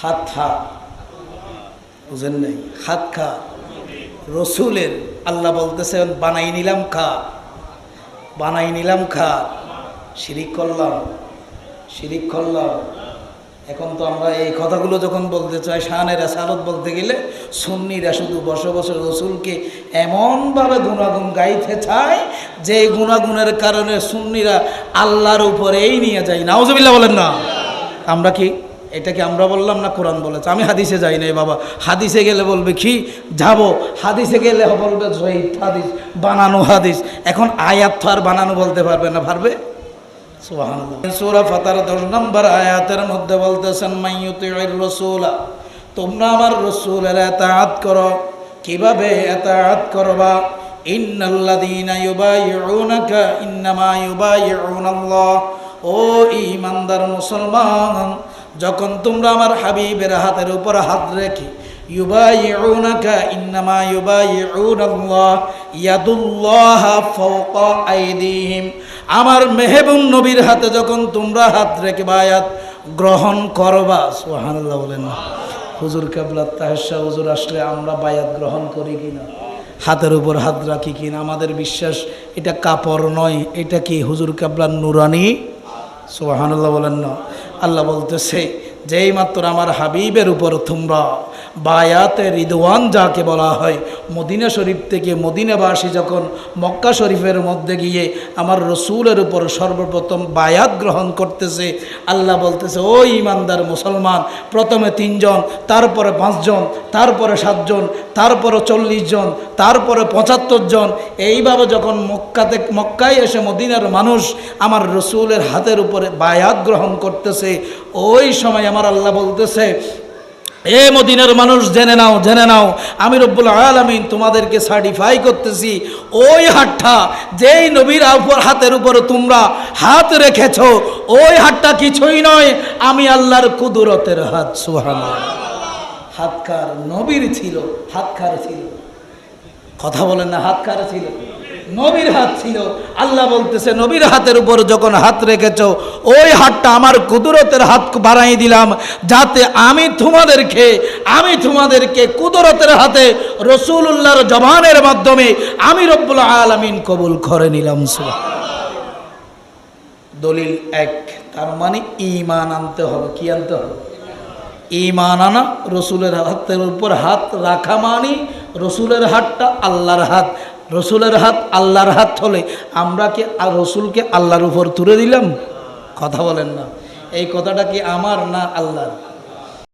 হাত খা, বুঝেন নাই? হাত খা রসুলের। আল্লাহ বলতেছেন বানাই নিলাম খা, বানাই নিলাম খা। শিরিক করলাম, শিরিক করলাম। এখন তো আমরা এই কথাগুলো যখন বলতে চাই, শানে রেসালত বলতে গেলে সুন্নিরা শুধু বসে বসে রসুলকে এমনভাবে গুণাগুণ গাইতে চায় যে গুণাগুণের কারণে সুন্নিরা আল্লাহর উপরেই নিয়ে যায়। নাউজুবিল্লাহ বলেন না? আমরা কি এটা কি আমরা বললাম না কোরআন বলেছে? আমি হাদিসে যাই নাই বাবা। হাদিসে গেলে বলবে কি যাব, হাদিসে গেলে বলবে জয়ীফ হাদিস, বানানো হাদিস। এখন আয়াত তো আর বানানো বলতে পারবে না, পারবে? সুবহানাল্লাহ। সূরা ফাতার 10 নম্বর আয়াতের মধ্যে বলতেছেন মাইয়ুতির রাসূলা, তোমরা আমার রাসূলের ইতাআত করো। কিভাবে ইতাআত করবা? ইন্নাল্লাযীনা ইউবাইউনাকা ইন্নামা ইউবাইউনাল্লাহ। ও ঈমানদার মুসলমান, যখন তোমরা আমার হাবিবের হাতের উপর হাত রেখে ইউবাইউনাকা ইন্নামা ইউবাইউনাল্লাহ ইয়াদুল্লাহ ফাওকা আইদিহিম, আমার মেহবুব নবীর হাতে যখন তোমরা হাত রেখে বায়াত গ্রহণ করবা। সুবহানাল্লাহ বলেন না? হুজুর কেবলাত তাহেশা হুজুর আসলে আমরা বায়াত গ্রহণ করি কিনা, হাতের উপর হাত রাখি কিনা? আমাদের বিশ্বাস এটা কাপড় নয়, এটা কি হুজুর কেবলার নুরানি। সুবহানাল্লাহ বলেন না? আল্লাহ বলতেছে যেই মাত্র আমার হাবিবের উপর তোমরা বায়াতে রিদওয়ান যাকে বলা হয়, মদিনা শরীফ থেকে মদিনাবাসী যখন মক্কা শরীফের মধ্যে গিয়ে আমার রসুলের উপর সর্বপ্রথম বায়াত গ্রহণ করতেছে, আল্লাহ বলতেছে ও ইমানদার মুসলমান, প্রথমে 3 জন, তারপরে 5 জন, তারপরে 7 জন, তারপরে 40 জন, তারপরে 75 জন। এইভাবে যখন মক্কায় এসে মদিনার মানুষ আমার রসুলের হাতের উপরে বায়াত গ্রহণ করতেছে, ওই সময় আমার আল্লাহ বলতেছে এ মদিনার মানুষ জেনে নাও, জেনে নাও, আমি রব্বুল আলামিন তোমাদেরকে সার্টিফাই করতেছি, ওই হাতটা যেই নবীর হাতের উপরে তোমরা হাত রেখেছ, ওই হাতটা কিছুই নয়, আমি আল্লাহর কুদরতের হাত। সুবহানাল্লাহ। হাত কার? নবীর ছিল। হাত কার ছিল? কথা বলেন না? হাত কার ছিল? নবীর হাত ছিল। আল্লাহ বলতেছে নবীর হাতের উপর যখন হাত রেখেছ, ওই হাতটা আমার কুদরতের হাত বাড়াই দিলাম, যাতে আমি তোমাদেরকে কুদরতের হাতে রাসূলুল্লাহর জবানের মাধ্যমে আমি রব্বুল আলামিন কবুল করে নিলাম। দলিল 1, তার মানে ঈমান আনতে হবে। কি আনতে হবে? ঈমান আনা। রসুলের হাতের উপর হাত রাখা মানে রসুলের হাতটা আল্লাহর হাত। রসুলের হাত আল্লাহর হাত হলে আমরা কি রসুলকে আল্লাহর উপর তুলে দিলাম? কথা বলেন না? এই কথাটা কি আমার না আল্লাহর?